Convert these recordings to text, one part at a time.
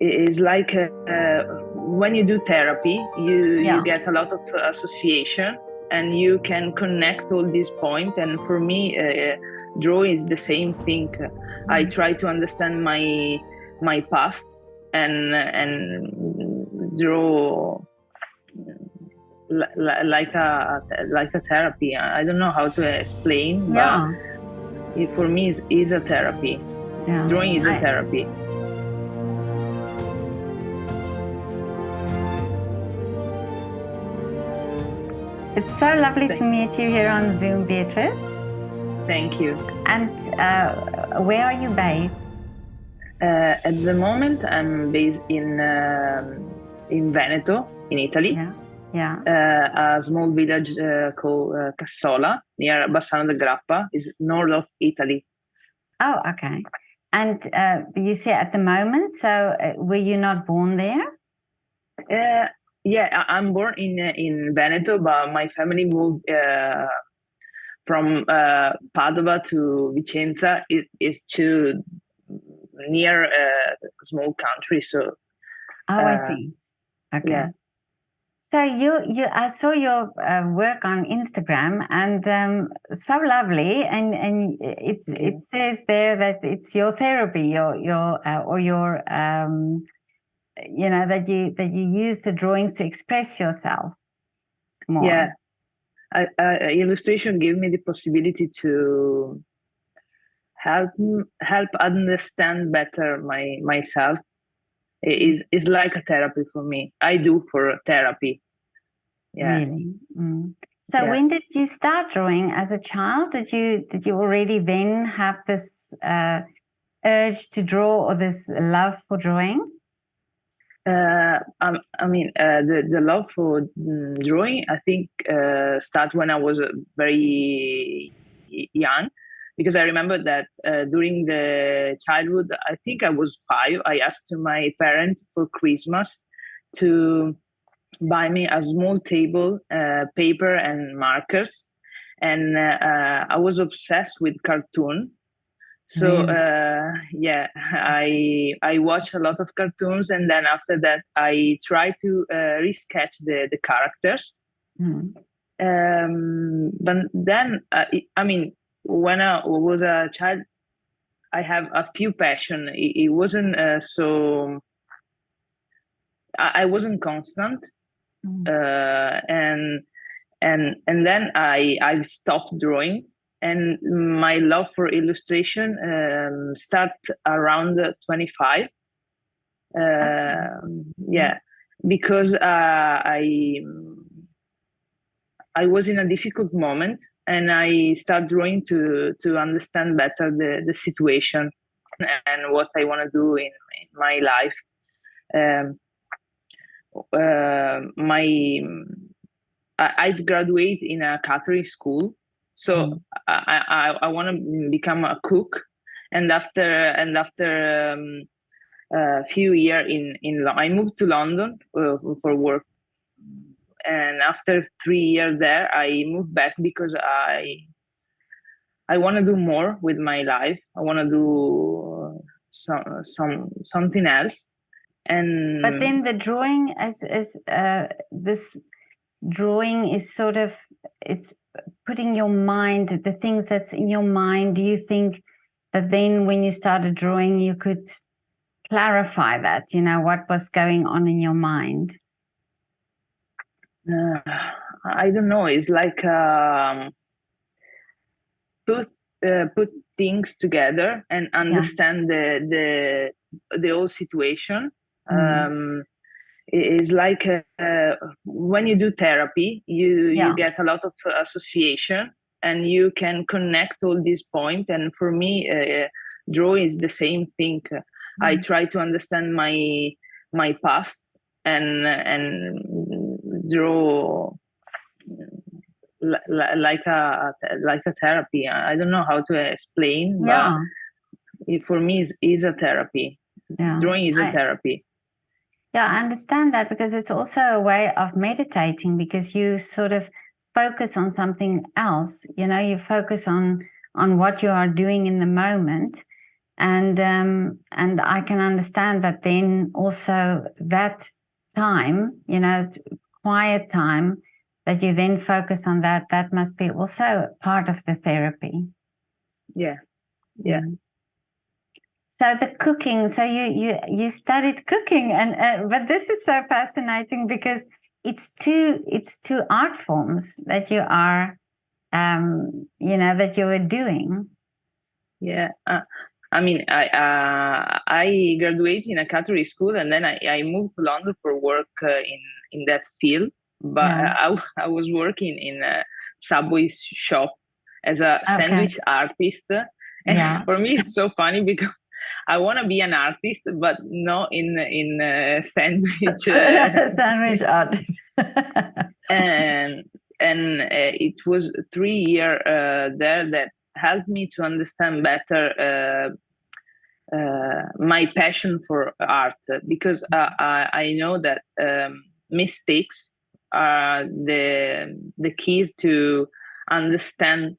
is like when you do therapy, you Yeah. get a lot of association, and you can connect all these points. And for me, draw is the same thing. I try to understand my past and draw like a therapy. I don't know how to explain, Yeah. but for me is a therapy. Yeah. Drawing is a therapy. It's so lovely to meet you here on Zoom, Beatrice. Thank you. And where are you based? At the moment, I'm based in Veneto, in Italy. Yeah. A small village called Cassola, near Bassano del Grappa, is north of Italy. Oh, okay. And you say at the moment, so were you not born there? Yeah, I'm born in Veneto, but my family moved from Padova to Vicenza. It is too near a small country, so. I see. Okay. Yeah. So I saw your work on Instagram, and so lovely, and it says there that it's your therapy, your that you use the drawings to express yourself more. Yeah, illustration gave me the possibility to help understand better myself. It is like a therapy for me. I do for therapy. Yeah. Really. So when did you start drawing? As a child, did you already then have this urge to draw, or this love for drawing? I mean, the love for drawing, I think, started when I was very young, because I remember that during the childhood, I think I was 5, I asked my parents for Christmas to buy me a small table, paper and markers, and I was obsessed with cartoon. So yeah, I watch a lot of cartoons, and then after that I try to resketch the characters. But then I mean, when I was a child, I have a few passion. It wasn't so. I wasn't constant, and then I stopped drawing. And my love for illustration started around 25. Yeah, because I was in a difficult moment, and I started drawing to understand better the situation and what I want to do in my life. I've graduated in a catering school, so I want to become a cook. And after a few years I moved to London for work. And after 3 years there, I moved back because I want to do more with my life. I want to do something else. And but then the drawing this drawing is sort of, it's putting your mind, the things that's in your mind. Do you think that then when you started drawing, you could clarify that, what was going on in your mind? I don't know. It's like put things together and understand the whole situation. It's like when you do therapy, you get a lot of association, and you can connect all these points. And for me, draw is the same thing. I try to understand my past and draw like a therapy. I don't know how to explain, but for me is a therapy. Drawing is a therapy. Yeah, I understand that, because it's also a way of meditating, because you sort of focus on something else. You focus on what you are doing in the moment, and I can understand that then also that time, quiet time, that you then focus on that must be also part of the therapy. Yeah. Yeah. So the cooking, so you studied cooking, and but this is so fascinating because it's two art forms that you are that you were doing. Yeah. I mean, I graduated in a Catholic school, and then I moved to London for work in that field. But Yeah. I was working in a Subway shop as a Okay. sandwich artist. And Yeah. for me, it's so funny because I want to be an artist, but not in sandwich. Sandwich artist. and it was 3 year there that helped me to understand better my passion for art, because I know that mistakes are the keys to understand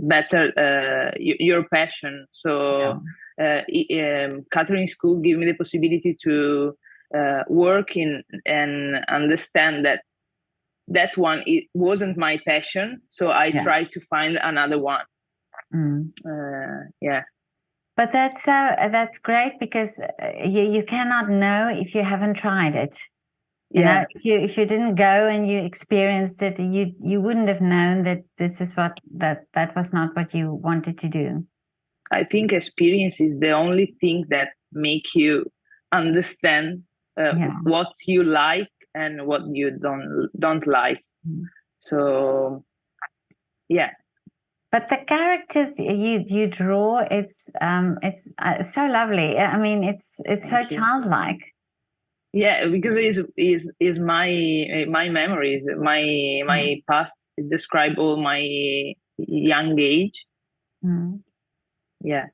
better your passion. So Catherine School gave me the possibility to work in and understand that one, it wasn't my passion, so I tried to find another one. Yeah. But that's great, because you cannot know if you haven't tried it. You know, if you didn't go and you experienced it, you wouldn't have known that this is that was not what you wanted to do. I think experience is the only thing that make you understand what you like and what you don't like. So yeah. But the characters you draw, it's so lovely. I mean, it's so childlike. Yeah, because is my memories, my past. It describe all my young age. Yeah.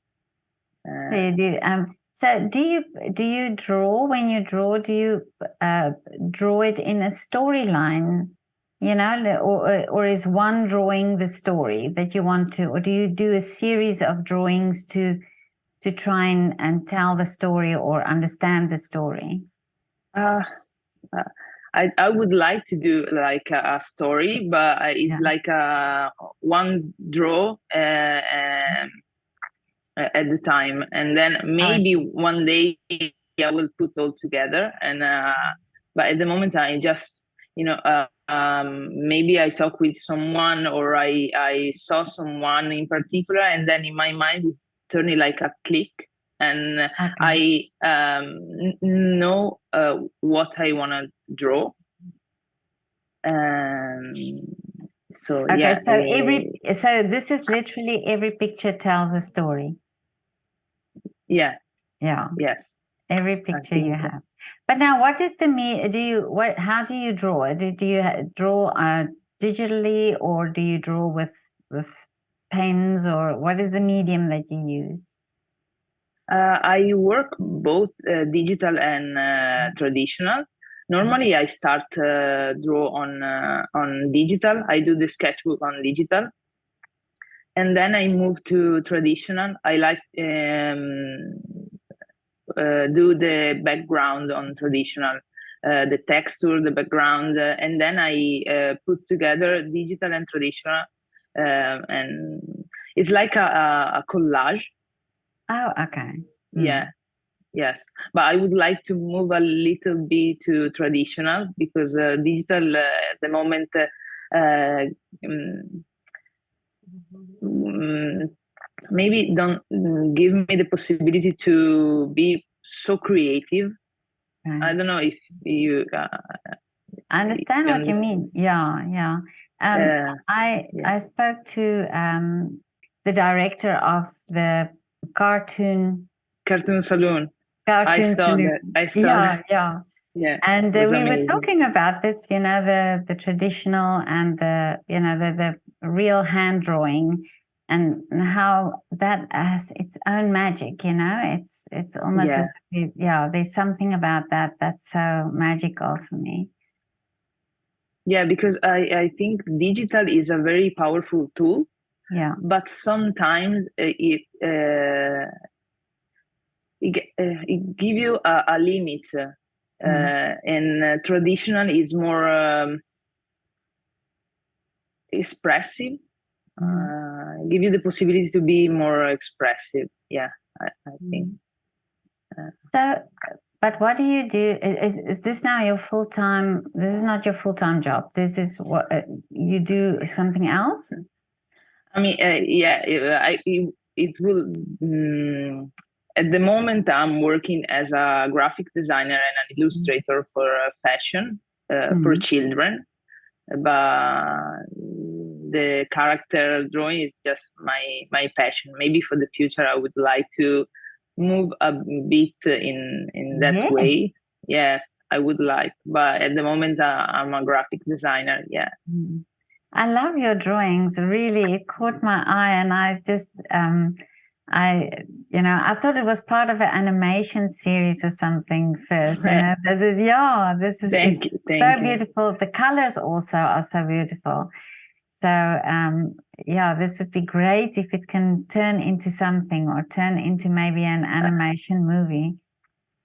So do you draw? When you draw, do you draw it in a storyline? Or is one drawing the story that you want to, or do you do a series of drawings to try and tell the story or understand the story? I would like to do like a story, but it's like a one draw at the time, and then maybe one day I will put all together. And but at the moment I just maybe I talk with someone, or I saw someone in particular, and then in my mind it's turning like a click, and I know what I want to draw. So okay, so this is literally every picture tells a story. Yeah. Yes. Every picture you have. But now, what is how do you draw? Do you draw digitally, or do you draw with pens, or what is the medium that you use? I work both digital and traditional. Normally, I start draw on digital. I do the sketchbook on digital, and then I move to traditional. I like do the background on traditional, the texture, the background, and then I put together digital and traditional, and it's like a collage. Oh, okay. Yeah. Yes, but I would like to move a little bit to traditional, because digital at the moment maybe don't give me the possibility to be so creative. I don't know if you I understand what you mean. Yeah. I spoke to the director of the cartoon saloon. I saw that. Yeah. And we were talking about this, the traditional and the real hand drawing, and how that has its own magic. It's almost as if, there's something about that that's so magical for me. Yeah, because I think digital is a very powerful tool, Yeah. But sometimes it give you a limit, and traditional is more expressive. Give you the possibility to be more expressive. Yeah, I think. So, but what do you do? Is this now your full time? This is not your full time job. This is what you do. Something else? I mean, yeah, it will. At the moment, I'm working as a graphic designer and an illustrator for fashion for children, but the character drawing is just my passion. Maybe for the future, I would like to move a bit in that Yes. way. Yes, I would like, but at the moment, I'm a graphic designer. Yeah. I love your drawings. Really, it caught my eye, and I just, I thought it was part of an animation series or something first. This is Thank you. it's so Thank you. beautiful. The colors also are so beautiful. So, this would be great if it can turn into something or turn into maybe an animation movie.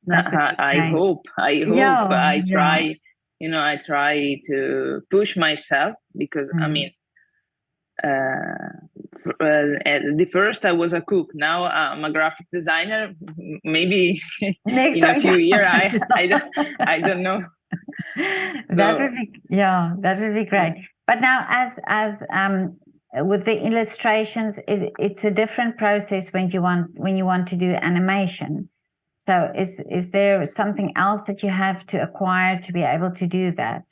That would be I great. hope. Yeah, I yeah. try. I try to push myself because I mean, the first I was a cook. Now I'm a graphic designer. Maybe Next in a time. few years, I don't know. That would be that would be great. But now, as with the illustrations, it's a different process when you want to do animation. So, is there something else that you have to acquire to be able to do that?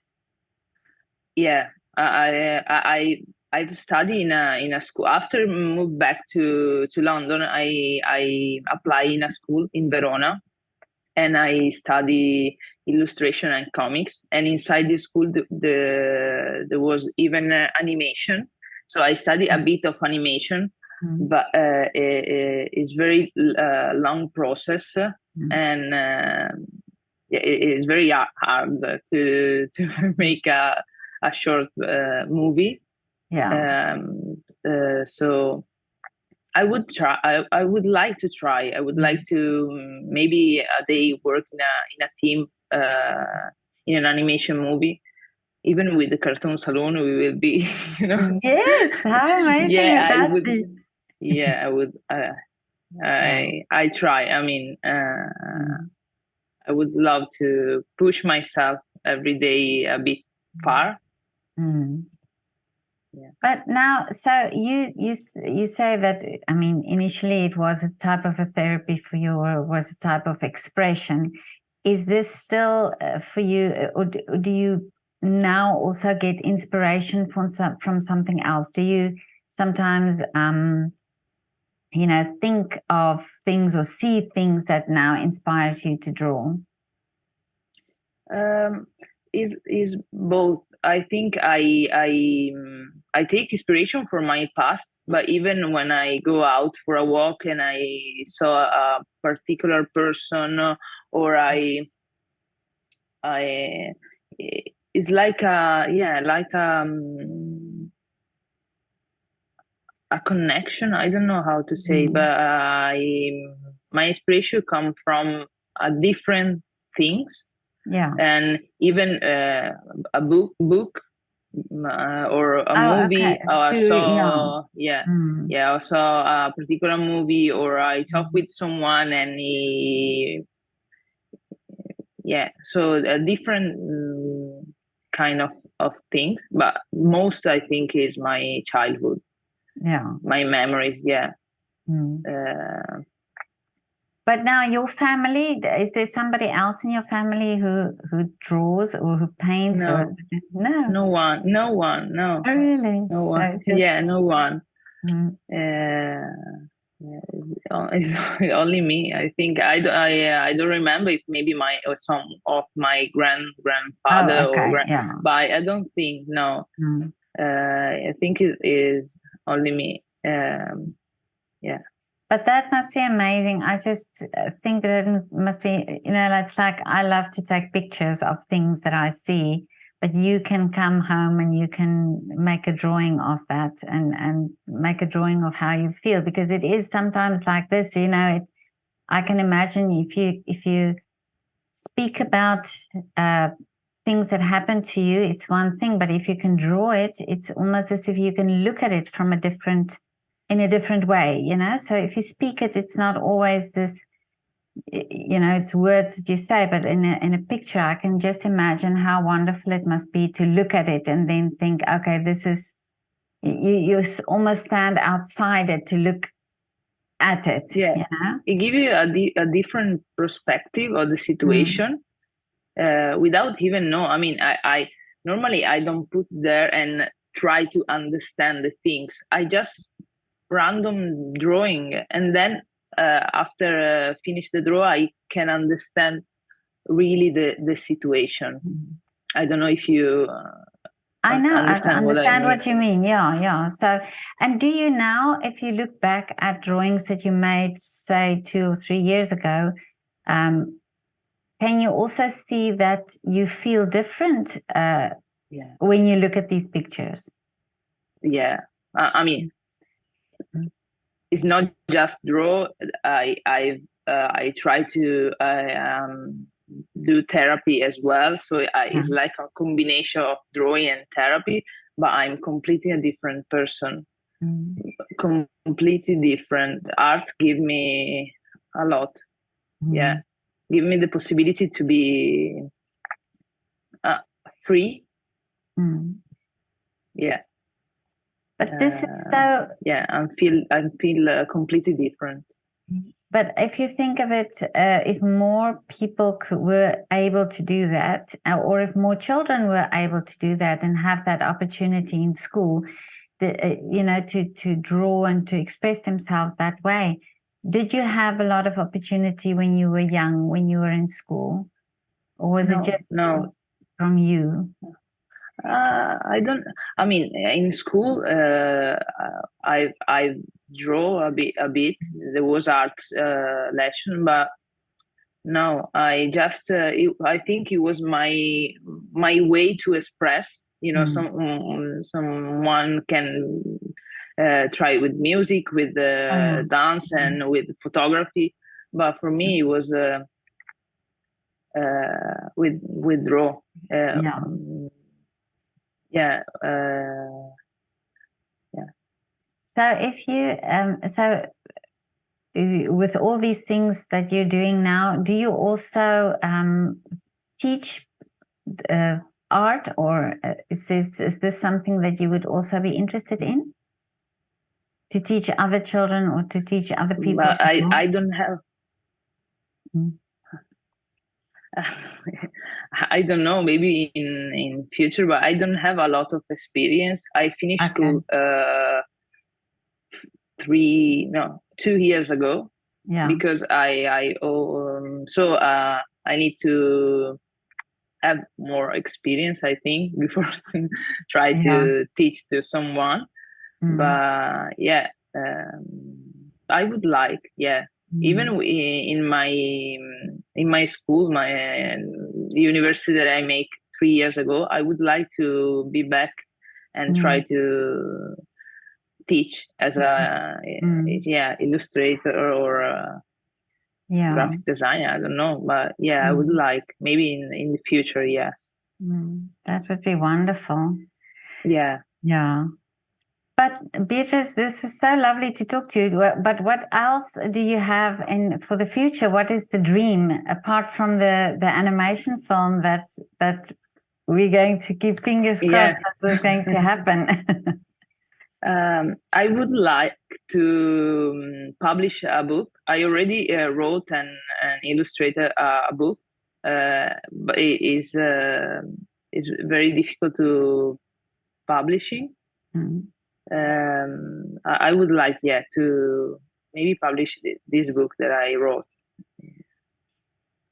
Yeah, I've studied in a school. After moved back to London, I apply in a school in Verona, and I study illustration and comics. And inside the school, there was even animation. So I study a bit of animation, but it's very long process, and it's very hard to make a short movie. Yeah. So I would try. I would like to try. I would like to maybe a day work in a team in an animation movie. Even with the cartoon salon, we will be. Yes, how amazing would Yeah, I that would. be? Yeah, I would. I try. I mean, I would love to push myself every day a bit far. Yeah. But now, so you say that, I mean, initially it was a type of a therapy for you, or was a type of expression. Is this still for you, or do you now also get inspiration from something else? Do you sometimes, think of things or see things that now inspires you to draw? Is both. I think I take inspiration from my past, but even when I go out for a walk and I saw a particular person, or I it's like a connection. I don't know how to say, but my inspiration come from different things. Yeah. And even a book or a movie. Okay. I saw, Mm. I saw a particular movie, or I talk with someone, and so a different kind of things, but most I think is my childhood, my memories. But now your family, is there somebody else in your family who draws or who paints? No. Or no? No one. No. Oh, really? No one. No one. It's only me. I think I don't remember if maybe some of my grandfather but I don't think. No. I think it is only me. But that must be amazing. I just think that it must be, it's like I love to take pictures of things that I see but you can come home and you can make a drawing of that and make a drawing of how you feel, because it is sometimes like this, you know. I can imagine if you speak about things that happen to you, it's one thing, but if you can draw it, it's almost as if you can look at it from in a different way, you know. So if you speak it, it's not always this, you know, it's words that you say, but in a picture, I can just imagine how wonderful it must be to look at it and then think, okay, this is, you almost stand outside it to look at it, Yeah, you know. it gives you a different perspective of the situation, without even know. I mean, I normally I don't put there and try to understand the things. I just random drawing, and then after finish the draw, I can understand really the situation. I don't know if you I know, I understand what I understand mean. what you mean. Yeah, yeah. So, and do you now, if you look back at drawings that you made, say 2 or 3 years ago, can you also see that you feel different Yeah, when you look at these pictures? yeah. I mean, it's not just draw. I try to do therapy as well. So it's like a combination of drawing and therapy. But I'm completely a different person. Completely different. Art give me a lot. Yeah, give me the possibility to be free. Yeah. But this is so. Yeah, I feel completely different. But if you think of it, if more people were able to do that, or if more children were able to do that and have that opportunity in school, you know, to draw and to express themselves that way. Did you have a lot of opportunity when you were young, when you were in school, or was it just from you? I don't. I mean, in school, I draw a bit. There was art lesson, but no, I just. I think it was my way to express. You know, someone can try with music, with dance, and with photography, but for me, it was with draw. Yeah. Yeah. So if you with all these things that you're doing now, do you also teach art, or is this something that you would also be interested in, to teach other children or to teach other people? But I don't have. I don't know, maybe in future, but I don't have a lot of experience. I finished school 2 years ago. Yeah. Because I need to have more experience, I think, before to try to teach to someone. But yeah, I would like, even in my school, the university that I make 3 years ago, I would like to be back and try to teach as a illustrator or graphic designer. I don't know, but yeah, I would like, maybe in the future. Yes. That would be wonderful. Yeah. But Beatrice, this was so lovely to talk to you. But what else do you have for the future? What is the dream, apart from the animation film that we're going to keep fingers crossed that was going to happen? I would like to publish a book. I already wrote and illustrated a book, but it is very difficult to publishing. I would like, to maybe publish this book that I wrote.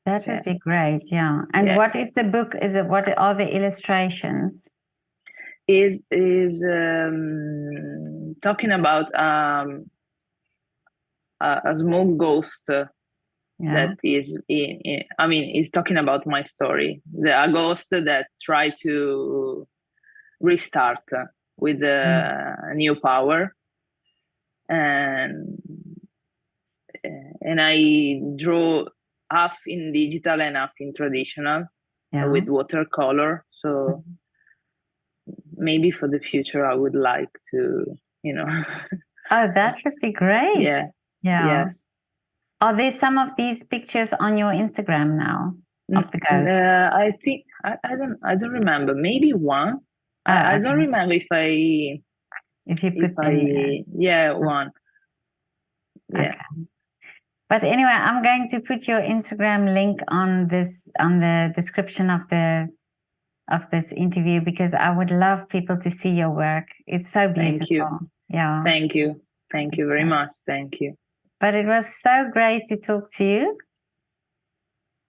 That would be great, yeah. And what is the book? What are the illustrations? Is talking about a small ghost that is is talking about my story. A ghost that tried to restart with a new power, and I draw half in digital and half in traditional with watercolor. So maybe for the future I would like to, Oh, that would be great. Yeah. Yes. Are there some of these pictures on your Instagram now of the ghost? I think I don't remember. Maybe one. I don't remember if you put them. Yeah, one. Yeah. Okay. But anyway, I'm going to put your Instagram link on the description of this interview, because I would love people to see your work. It's so beautiful. Thank you. Yeah. Thank you. Thank you very much. Thank you. But it was so great to talk to you.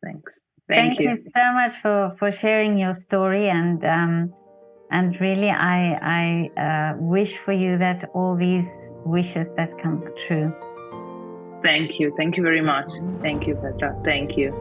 Thanks. Thank you so much for sharing your story, and really I wish for you that all these wishes that come true. Thank you. Thank you very much. Thank you, Petra. Thank you.